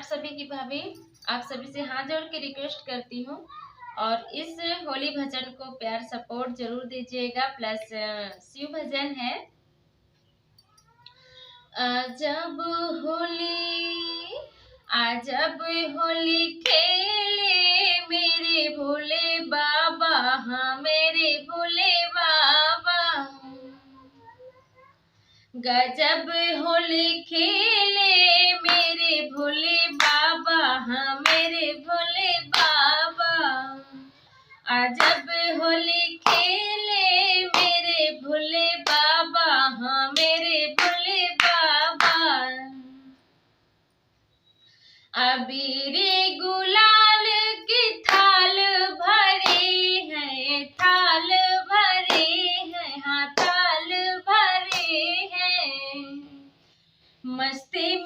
सभी की भाभी, आप सभी से हाथ जोड़ के रिक्वेस्ट करती हूँ और इस होली भजन को प्यार सपोर्ट जरूर दीजिएगा। प्लस शिव भजन है। जब होली जब होली खेले मेरे भोले बाबा, हाँ मेरे भोले बाबा, गजब होली खेले मेरे भोले बाबा, हाँ मेरे भोले बाबा, अजब होली खेले मेरे भोले बाबा, हाँ मेरे भोले बाबा, अबीर गुलाल की थाल भरे हैं, थाल भरे हैं, हाँ थाल भरे हैं, मस्ती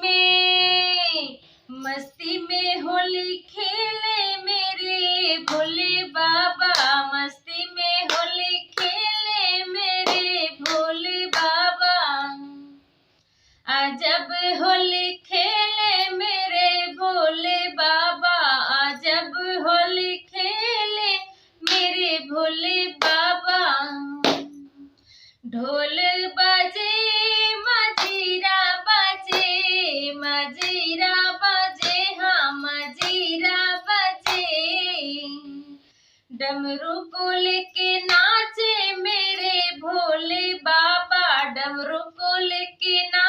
में होली खेले मेरे भोले बाबा, मस्ती में होली खेले मेरे भोले बाबा, अजब होली खेले मेरे भोले बाबा, अजब होली खेले मेरे भोले बाबा, ढोल बजे मजीरा बजे, मजीरा बजे, हाँ मजीरा बजे, डमरू को लेके नाचे मेरे भोले बाबा, डमरू को लेके नाचे